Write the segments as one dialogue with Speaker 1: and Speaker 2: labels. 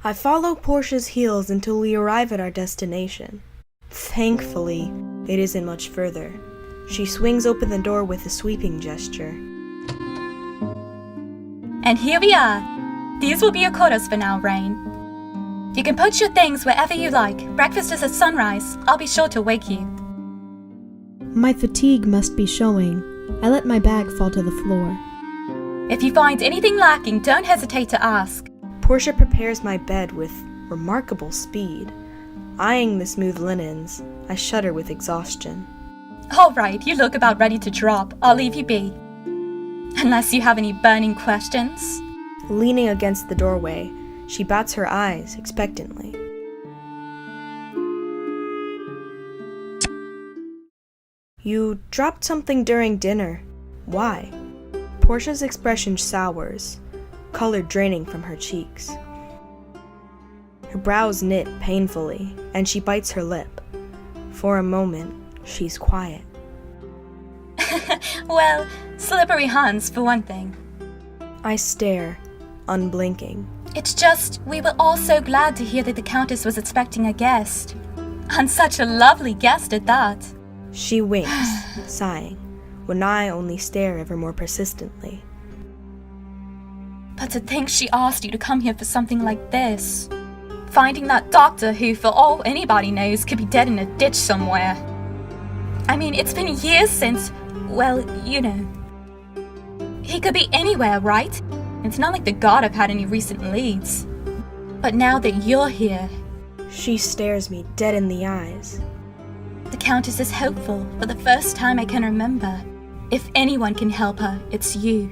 Speaker 1: I follow Portia's heels until we arrive at our destination. Thankfully, it isn't much further. She swings open the door with a sweeping gesture.
Speaker 2: And here we are. These will be your quarters for now, Rain. You can put your things wherever you like. Breakfast is at sunrise. I'll be sure to wake you.
Speaker 3: My fatigue must be showing. I let my bag fall to the floor.
Speaker 2: If you find anything lacking, don't hesitate to ask.
Speaker 1: Portia prepares my bed with remarkable speed. Eyeing the smooth linens, I shudder with exhaustion.
Speaker 2: All right, you look about ready to drop. I'll leave you be. Unless you have any burning questions.
Speaker 1: Leaning against the doorway, she bats her eyes expectantly. You dropped something during dinner. Why? Portia's expression sours, color draining from her cheeks. Her brows knit painfully, and she bites her lip. For a moment, she's quiet.
Speaker 2: Well, slippery hands for one thing.
Speaker 1: I stare, unblinking.
Speaker 2: It's just, we were all so glad to hear that the Countess was expecting a guest. And such a lovely guest at that.
Speaker 1: She winks, sighing, when I only stare ever more persistently.
Speaker 2: But to think she asked you to come here for something like this. Finding that doctor who, for all anybody knows, could be dead in a ditch somewhere. I mean, it's been years since, well, you know. He could be anywhere, right? It's not like the god have had any recent leads. But now that you're here...
Speaker 1: She stares me dead in the eyes.
Speaker 2: The Countess is hopeful for the first time I can remember. If anyone can help her, it's you.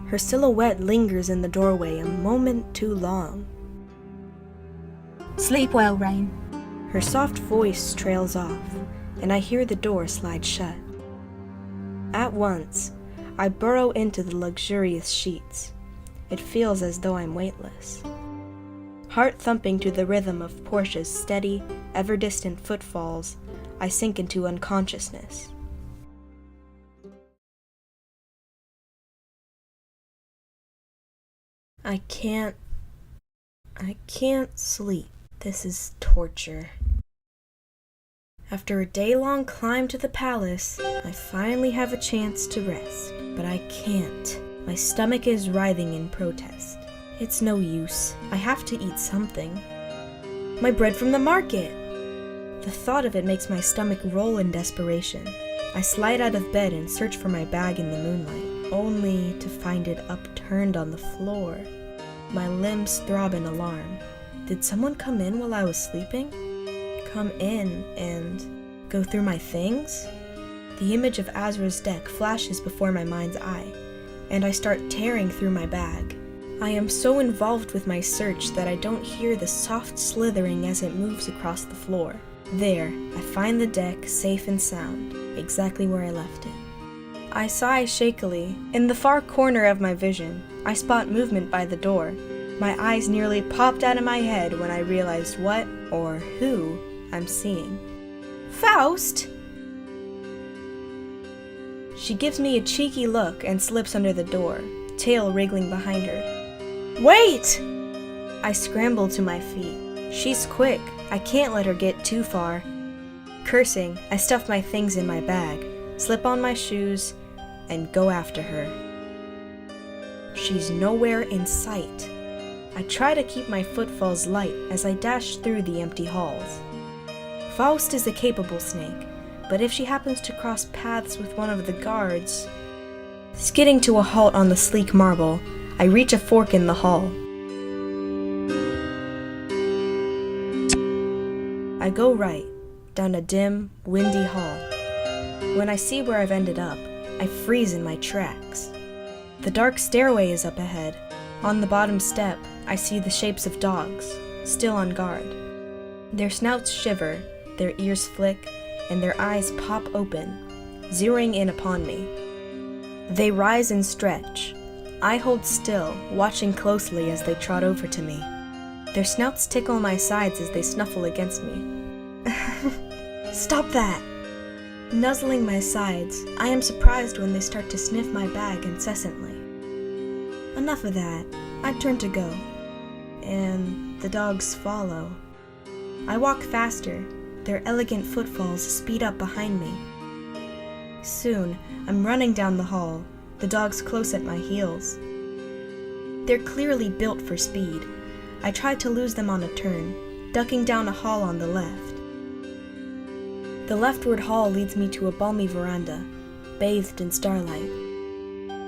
Speaker 1: Her silhouette lingers in the doorway a moment too long.
Speaker 2: Sleep well, Rain.
Speaker 1: Her soft voice trails off, and I hear the door slide shut. At once, I burrow into the luxurious sheets. It feels as though I'm weightless. Heart thumping to the rhythm of Portia's steady, ever-distant footfalls, I sink into unconsciousness. I can't sleep. This is torture. After a day-long climb to the palace, I finally have a chance to rest, but I can't. My stomach is writhing in protest. It's no use. I have to eat something. My bread from the market! The thought of it makes my stomach roll in desperation. I slide out of bed and search for my bag in the moonlight, only to find it upturned on the floor. My limbs throb in alarm. Did someone come in while I was sleeping? Come in and go through my things? The image of Asra's deck flashes before my mind's eye, and I start tearing through my bag. I am so involved with my search that I don't hear the soft slithering as it moves across the floor. There, I find the deck safe and sound, exactly where I left it. I sigh shakily. In the far corner of my vision, I spot movement by the door. My eyes nearly popped out of my head when I realized what, or who, I'm seeing. Faust! She gives me a cheeky look and slips under the door, tail wriggling behind her. Wait! I scramble to my feet. She's quick. I can't let her get too far. Cursing, I stuff my things in my bag, slip on my shoes, and go after her. She's nowhere in sight. I try to keep my footfalls light as I dash through the empty halls. Faust is a capable snake, but if she happens to cross paths with one of the guards... Skidding to a halt on the sleek marble, I reach a fork in the hall. I go right, down a dim, windy hall. When I see where I've ended up, I freeze in my tracks. The dark stairway is up ahead. On the bottom step, I see the shapes of dogs, still on guard. Their snouts shiver, their ears flick, and their eyes pop open, zeroing in upon me. They rise and stretch. I hold still, watching closely as they trot over to me. Their snouts tickle my sides as they snuffle against me. Stop that! Nuzzling my sides, I am surprised when they start to sniff my bag incessantly. Enough of that. I turn to go. and the dogs follow. I walk faster. Their elegant footfalls speed up behind me. Soon, I'm running down the hall, the dogs close at my heels. They're clearly built for speed. I try to lose them on a turn, ducking down a hall on the left. The leftward hall leads me to a balmy veranda, bathed in starlight.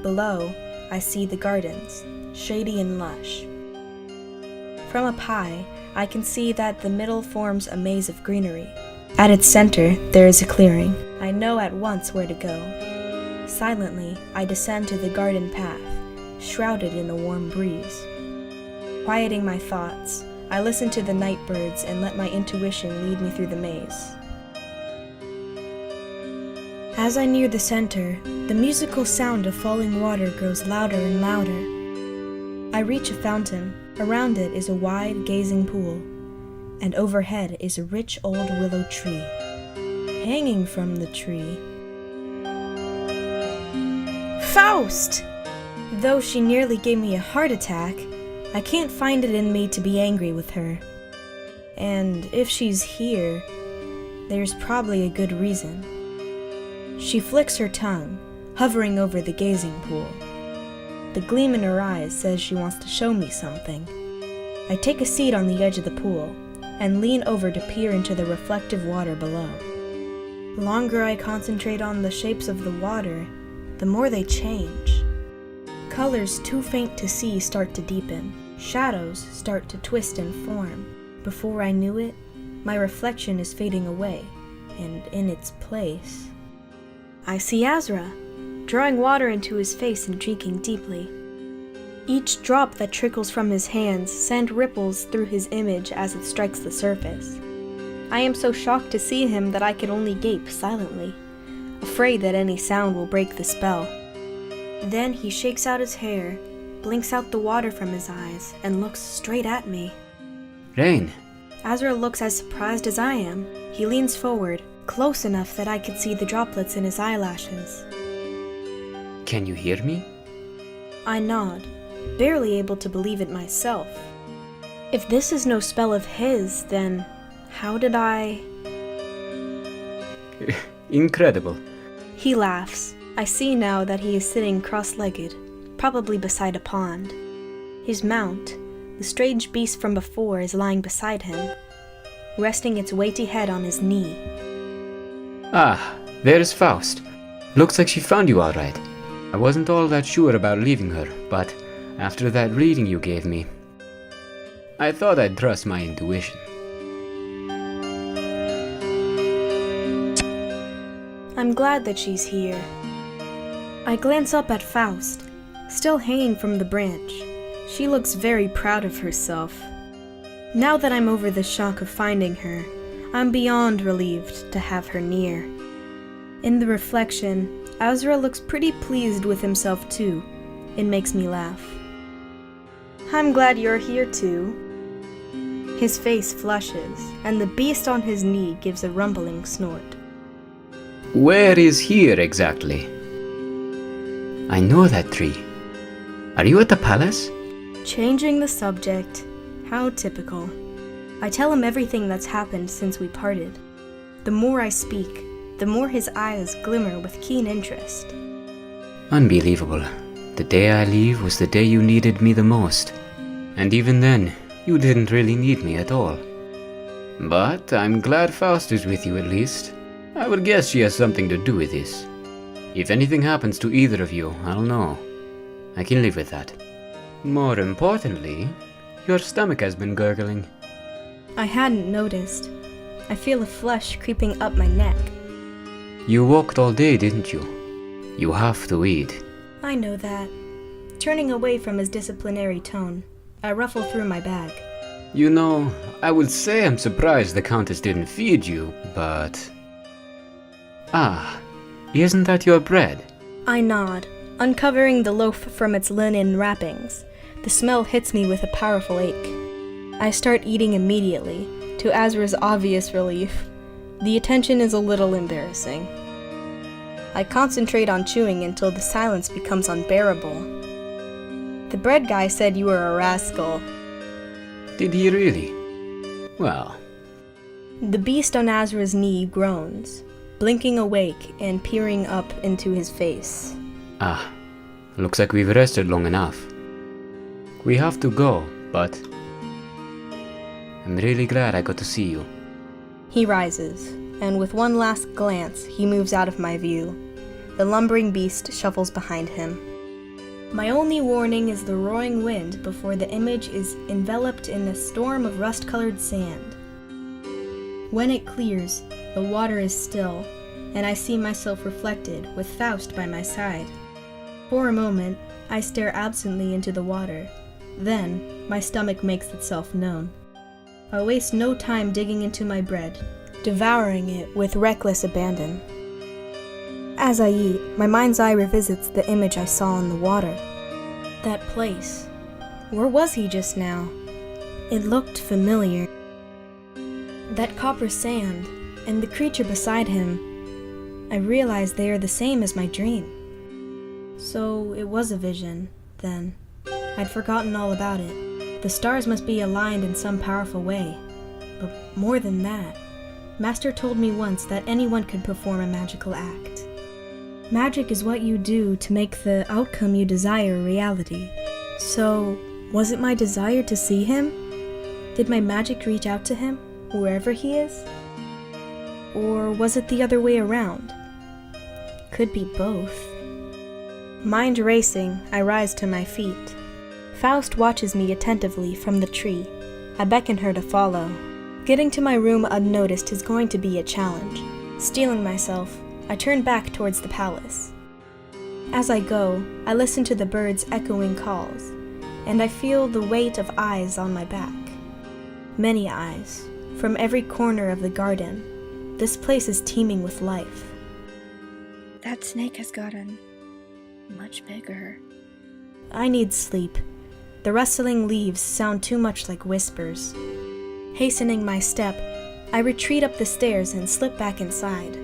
Speaker 1: Below, I see the gardens, shady and lush. From up high, I can see that the middle forms a maze of greenery. At its center, there is a clearing. I know at once where to go. Silently, I descend to the garden path, shrouded in a warm breeze. Quieting my thoughts, I listen to the night birds and let my intuition lead me through the maze. As I near the center, the musical sound of falling water grows louder and louder. I reach a fountain. Around it is a wide, gazing pool, and overhead is a rich old willow tree. Hanging from the tree... Faust! Though she nearly gave me a heart attack, I can't find it in me to be angry with her. And if she's here, there's probably a good reason. She flicks her tongue, hovering over the gazing pool. The gleam in her eyes says she wants to show me something. I take a seat on the edge of the pool and lean over to peer into the reflective water below. The longer I concentrate on the shapes of the water, the more they change. Colors too faint to see start to deepen. Shadows start to twist and form. Before I knew it, my reflection is fading away, and in its place, I see Asra, drawing water into his face and drinking deeply. Each drop that trickles from his hands sends ripples through his image as it strikes the surface. I am so shocked to see him that I can only gape silently, afraid that any sound will break the spell. Then he shakes out his hair, blinks out the water from his eyes, and looks straight at me.
Speaker 4: Rain.
Speaker 1: Asra looks as surprised as I am. He leans forward, close enough that I could see the droplets in his eyelashes.
Speaker 4: Can you hear me?
Speaker 1: I nod, barely able to believe it myself. If this is no spell of his, then how did I...
Speaker 4: Incredible.
Speaker 1: He laughs. I see now that he is sitting cross-legged, probably beside a pond. His mount, the strange beast from before, is lying beside him, resting its weighty head on his knee.
Speaker 4: Ah, there's Faust. Looks like she found you all right. I wasn't all that sure about leaving her, but after that reading you gave me, I thought I'd trust my intuition.
Speaker 1: I'm glad that she's here. I glance up at Faust, still hanging from the branch. She looks very proud of herself. Now that I'm over the shock of finding her, I'm beyond relieved to have her near. In the reflection, Asra looks pretty pleased with himself too. It makes me laugh. I'm glad you're here too. His face flushes, and the beast on his knee gives a rumbling snort.
Speaker 4: Where is here exactly? I know that tree. Are you at the palace?
Speaker 1: Changing the subject. How typical. I tell him everything that's happened since we parted. The more I speak, the more his eyes glimmer with keen interest.
Speaker 4: Unbelievable. The day I leave was the day you needed me the most. And even then, you didn't really need me at all. But I'm glad Faust is with you at least. I would guess she has something to do with this. If anything happens to either of you, I'll know. I can live with that. More importantly, your stomach has been gurgling.
Speaker 1: I hadn't noticed. I feel a flush creeping up my neck.
Speaker 4: You walked all day, didn't you? You have to eat.
Speaker 1: I know that. Turning away from his disciplinary tone, I ruffle through my bag.
Speaker 4: You know, I would say I'm surprised the Countess didn't feed you, but... Ah, isn't that your bread?
Speaker 1: I nod, uncovering the loaf from its linen wrappings. The smell hits me with a powerful ache. I start eating immediately, to Asra's obvious relief. The attention is a little embarrassing. I concentrate on chewing until the silence becomes unbearable. The bread guy said you were a rascal.
Speaker 4: Did he really? Well,
Speaker 1: The beast on Asra's knee groans, blinking awake and peering up into his face.
Speaker 4: looks like we've rested long enough. We have to go, but I'm really glad I got to see you.
Speaker 1: He rises, and with one last glance, he moves out of my view. The lumbering beast shuffles behind him. My only warning is the roaring wind before the image is enveloped in a storm of rust-colored sand. When it clears, the water is still, and I see myself reflected with Faust by my side. For a moment, I stare absently into the water. Then, my stomach makes itself known. I waste no time digging into my bread, devouring it with reckless abandon. As I eat, my mind's eye revisits the image I saw in the water. That place. Where was he just now? It looked familiar. That copper sand, and the creature beside him. I realized they are the same as my dream. So it was a vision, then. I'd forgotten all about it. The stars must be aligned in some powerful way. But more than that, Master told me once that anyone could perform a magical act. Magic is what you do to make the outcome you desire a reality. So, was it my desire to see him? Did my magic reach out to him, wherever he is? Or was it the other way around? Could be both. Mind racing, I rise to my feet. Faust watches me attentively from the tree. I beckon her to follow. Getting to my room unnoticed is going to be a challenge. Steeling myself, I turn back towards the palace. As I go, I listen to the birds' echoing calls, and I feel the weight of eyes on my back. Many eyes, from every corner of the garden. This place is teeming with life.
Speaker 2: That snake has gotten much bigger.
Speaker 1: I need sleep. The rustling leaves sound too much like whispers. Hastening my step, I retreat up the stairs and slip back inside.